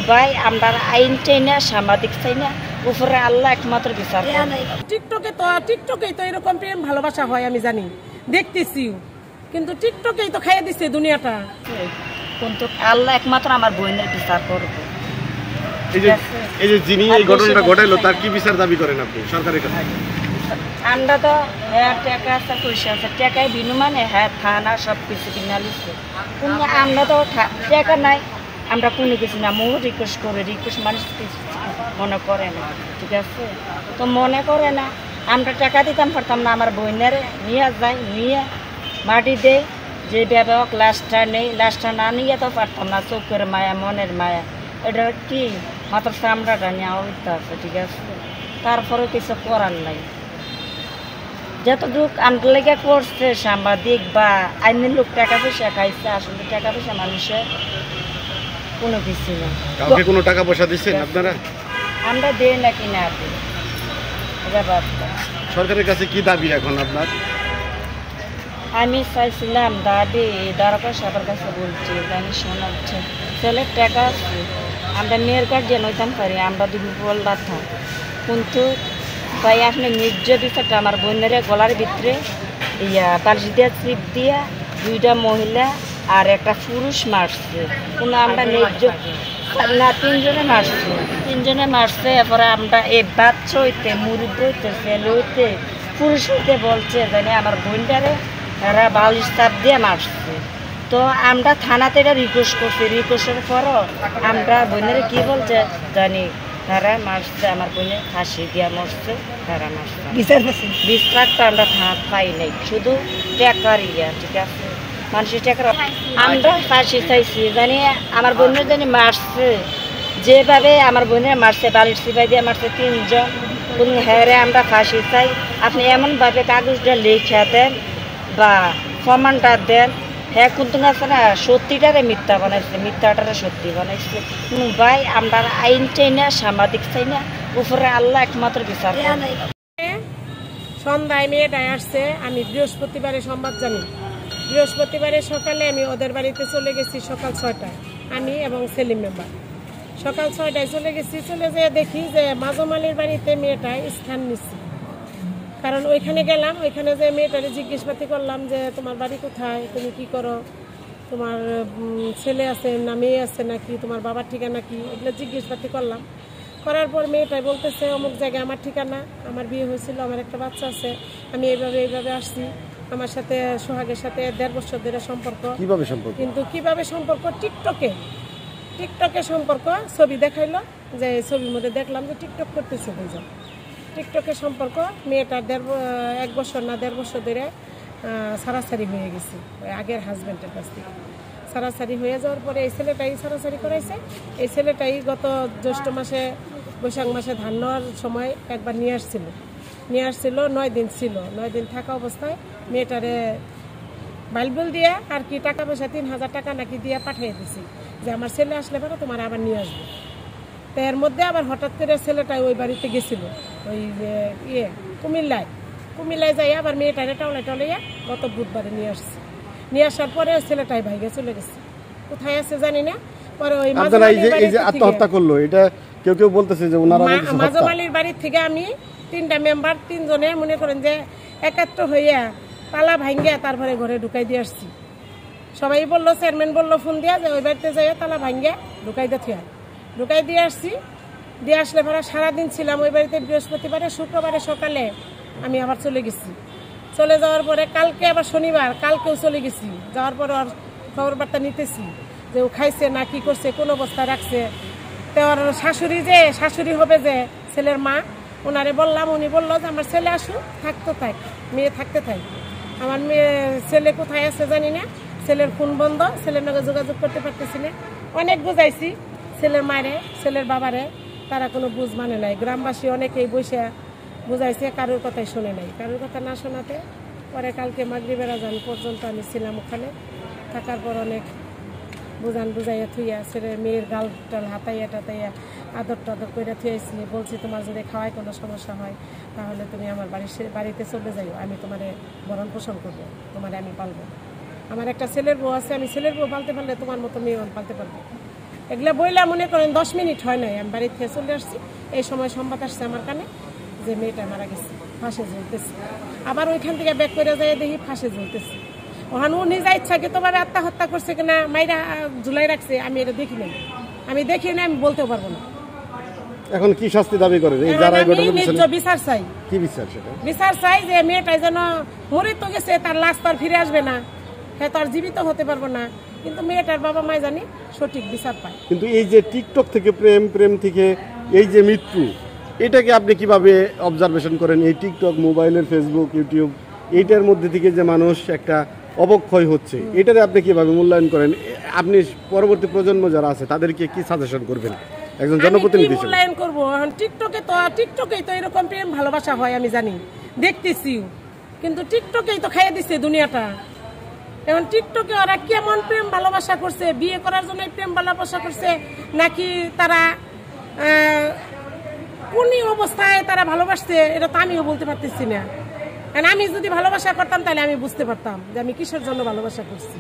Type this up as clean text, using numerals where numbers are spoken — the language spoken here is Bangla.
ভাই আমরা আইন চাই না, সাংবাদিক চাই না, উপরে আল্লাহ একমাত্র বিচার। টিকটকেই তো এরকম প্রেম ভালোবাসা হয় আমি জানি, দেখতেছিও, কিন্তু টিকটকেই তো খাইয়ে দিচ্ছে দুনিয়াটা। কিন্তু আল্লাহ একমাত্র আমার বোনের বিচার করবে। এই যে যিনি এই ঘটনাটা ঘটাইলো তার কি বিচার দাবি করেন আপনি সরকারের কাছে? আমরা তো হ্যাঁ টাকা আছে, পয়সা আছে, টাকায় বিনিময়ে হ্যাঁ থানা সব কিছু কিনা লিখছে, কিন্তু আমরা তো টাকা নাই, আমরা কোনো কিছু না। মো রিকোয়েস্ট করে, রিকোয়েস্ট মানুষ মনে করে না, ঠিক আছে? তো মনে করে না, আমরা টাকা দিতাম পারতাম না, আমার বোনের নিয়ে যায়, নিয়ে মাটি দেয়, যে ব্যবহার লাশটা নেই, লাশটা না নিয়ে তো পারতাম না, চোখের মায়া, মনের মায়া, এটা কি মাত্র চামড়াটা নেওয়া হইতে আছে, ঠিক আছে? তারপরে কিছু করার নাই। যতটুক আনতে লেগে করছে সাংবাদিক বা আইনের লোক টাকা পয়সা খাইছে, আসলে টাকা পয়সা মানুষের কোনো কিছু না। কাউকে কোনো টাকা পয়সা দিচ্ছেন আপনারা? আমরা দেই নাকি না দিই, এটা বার্তা। সরকারের কাছে কি দাবি এখন আপনার? আমি চাইছিলাম দাবি দ্বারকা সাহেবের কাছে বলছি, জানি শোনাচ্ছে ছেলের টাকা আছে, আমরা মেয়ের গার্জিয়ান হইতাম পারি, আমরা দুপুর থাম, কিন্তু ভাই আপনি নির্য বিচারটা আমার বোনের গলার ভিতরে বালিশ দিয়া চিপ দিয়া দুইটা মহিলা আর একটা পুরুষ মারছে, কিন্তু আমরা নির্য না, তিনজনে মারছে। এরপরে আমরা এই বাচ্চা হইতে, মুরুব্ব হইতে, ছেলে হইতে, পুরুষ হইতে বলছে জানি আমার বোনটারে এরা বালিশ চাপ দিয়ে মারছে। তো আমরা থানাতে এটা রিকোয়েস্ট করছি, রিকোয়েস্টের পরও আমরা বোনের কি বলছে জানি, তারা মারছে, আমার বোনে ফাঁসি দিয়া মরছে, তারা মারছে। বিচার তো আমরা পাই নাই, শুধু টাকার ইয়া, ঠিক আছে? মানুষের টাকার আমরা ফাঁসি চাইছি, জানি আমার বোনের জানি মারছে, যেভাবে আমার বোনের মারছে, বালিশ চিপাই দিয়ে মারছে তিনজন, কোনো হ্যারে আমরা ফাঁসি চাই। আপনি এমনভাবে কাগজটা লিখে দেন বা প্রমাণটা দেন, হ্যাঁ কিন্তু আছে না সত্যিটারে মিথ্যা বানাইছে, মিথ্যাটারে সত্যি বানাইছে। ভাই আমরা আইন চাই না, সাংবাদিক চাই না, উপরে আল্লাহ একমাত্র বিচার। সন্ধ্যায় মেয়েটায় আসছে, আমি বৃহস্পতিবারে সংবাদ জানি, বৃহস্পতিবারে সকালে আমি ওদের বাড়িতে চলে গেছি সকাল 6টায়, আমি এবং সেলিম মেম্বার সকাল 6টায় চলে গেছি। চলে যেয়ে দেখি যে মাজমালির বাড়িতে মেয়েটায় স্থান নিচ্ছে, কারণ ওইখানে গেলাম, ওইখানে যে মেয়েটারে জিজ্ঞেসপাতি করলাম যে তোমার বাড়ি কোথায়, তুমি কি করো, তোমার ছেলে আছে না মেয়ে আছে নাকি, তোমার বাবার ঠিকানা কি, এগুলো জিজ্ঞেসপাতি করলাম। করার পর মেয়েটাই বলতেছে অমুক জায়গায় আমার ঠিকানা, আমার বিয়ে হয়েছিল, আমার একটা বাচ্চা আছে, আমি এইভাবে আসছি, আমার সাথে সোহাগের সাথে 1.5 বছর ধরে সম্পর্ক। কিন্তু কিভাবে সম্পর্ক? টিকটকে সম্পর্ক। ছবি দেখাইলো, যে ছবির মধ্যে দেখলাম যে টিকটক করতেছে দুজন, টিকটকের সম্পর্ক। মেয়েটার 1 বছর না 1.5 বছর ধরে সারাসারি হয়ে গেছে ওই আগের হাজব্যান্ডের কাছ থেকে। সারাসারি হয়ে যাওয়ার পরে এই ছেলেটাই সারাসারি করাইছে। এই ছেলেটাই গত জ্যৈষ্ঠ মাসে, বৈশাখ মাসে ধান নেওয়ার সময় একবার নিয়ে আসছিল, 9 দিন ছিল। 9 দিন থাকা অবস্থায় মেয়েটারে বাইবেল দিয়ে আর কি টাকা পয়সা 3000 টাকা নাকি দিয়ে পাঠিয়ে দিছি, যে আমার ছেলে আসলে পরে তোমার আবার নিয়ে আসবে। তো এর মধ্যে আবার হঠাৎ করে ছেলেটাই ওই বাড়িতে গেছিল, ওই কুমিল্লায় যাই আবার মেয়েটারে টাউলাইয়া গত বুধবারে নিয়ে আসছে। নিয়ে আসার পরে ছেলেটাই ভাইগে চলে গেছে, কোথায় আছে জানি না। পরে ওই আত্মহত্যা করলো, এটা কেউ বলতেছে যে মাজমালির বাড়ির থেকে আমি 3টা মেম্বার, 3 জনে মনে করেন যে একাত্র হইয়া তালা ভাঙ্গিয়া তারপরে ঘরে ঢুকাই দিয়ে আসছি। সবাই বললো, চেয়ারম্যান বললো ফোন দিয়া যে ওই বাড়িতে যাইয়া তালা ভাঙ্গিয়া ঢুকাই দিয়ে আসছি। দিয়ে আসলে পরে সারাদিন ছিলাম ওই বাড়িতে। বৃহস্পতিবারে, শুক্রবারে সকালে আমি আবার চলে গেছি। চলে যাওয়ার পরে কালকে আবার শনিবার, কালকেও চলে গেছি। যাওয়ার পরে ওর খবর বার্তা নিতেছি যে ও খাইছে না কি করছে, কোন অবস্থায় রাখছে। তো ওর শাশুড়ি হবে যে ছেলের মা, ওনারে বললাম, উনি বললো যে আমার ছেলে আসুক, থাকতে থাক, মেয়ে থাকতে থাক। আমার ছেলে কোথায় আছে জানি না, ছেলের ফোন বন্ধ, ছেলের নাকি যোগাযোগ করতে পারতেছি না। অনেক বুঝাইছি ছেলের মায়েরে, ছেলের বাবারে, তারা কোনো বুঝ মানে নাই। গ্রামবাসী অনেকেই বসে বুঝাইছে, কারোর কথাই শোনে নাই। কারোর কথা না শোনাতে পরে কালকে মাগরিবের আজান পর্যন্ত আমি ছিলাম ওখানে। থাকার পর অনেক বুঝাইয়া থুইয়া ছেলে মেয়ের গাল টাল হাতাইয়া টাতাইয়া আদর টাদর করে থুয়েছি। বলছি তোমার যদি খাওয়ায় কোনো সমস্যা হয় তাহলে তুমি আমার বাড়িতে চলে যাইও, আমি তোমারে ভরণ পোষণ করবো, তোমারে আমি পালবো। আমার একটা ছেলের বউ আছে, আমি ছেলের বউ পালতে পারলে তোমার মতো মেয়ে পালতে পারবো। এগুলো বইলা মনে করেন 10 মিনিট হয় নাই আমি বাড়ি থেকে চলে আসছি, এই সময় সংবাদ আসছে আমার কানে যে মেয়েটা মারা গেছে, ফাঁসে ঝুলতেছে। আবার ওইখান থেকে ব্যাক করে যাই দেখি ফাঁসে ঝুলতেছে। ওখানে উনি যা ইচ্ছাকৃতভাবে আত্মহত্যা করছে কিনা মাইরা ঝুলাই রাখছে আমি এটা দেখি নাই, আমি দেখি না, আমি বলতেও পারবো না। এখন কি শাস্তি দাবি করেন এই যারা এই ঘটনা ন্যায্য বিচার চাই। কি বিচার সেটা? বিচার চাই যে মেয়েটাই যেন মরে তো গেছে, তার লাশ তো আর ফিরে আসবে না, হ্যাঁ তো আর জীবিত হতে পারবো না, কিন্তু মেয়েটার বাবা মাই জানি সঠিক বিচার পায়। কিন্তু এই যে টিকটক থেকে প্রেম থেকে এই যে মৃত্যু, এটাকে আপনি কিভাবে অবজারভেশন করেন? এই টিকটক, মোবাইলের, ফেসবুক, ইউটিউব, এইটার মধ্যে থেকে যে মানুষ একটা অবক্ষয় হচ্ছে, এটারে আপনি কিভাবে মূল্যায়ন করেন? আপনি পরবর্তী প্রজন্ম যারা আছে তাদেরকে কি সাজেশন করবেন একজন জনপ্রতিনিধি হিসেবে? মূল্যায়ন করবো টিকটকেই তো এরকম প্রেম ভালোবাসা হয় আমি জানি, দেখতেছি, কিন্তু টিকটকেই তো খাইয়ে দিচ্ছে দুনিয়াটা। এখন টিকটকে ওরা কেমন প্রেম ভালোবাসা করছে, বিয়ে করার জন্য প্রেম ভালোবাসা করছে নাকি তারা কোন অবস্থায় তারা ভালোবাসছে, এটা তো আমিও বলতে পারতেছি না। কারণ আমি যদি ভালোবাসা করতাম তাহলে আমি বুঝতে পারতাম যে আমি কিসের জন্য ভালোবাসা করছি।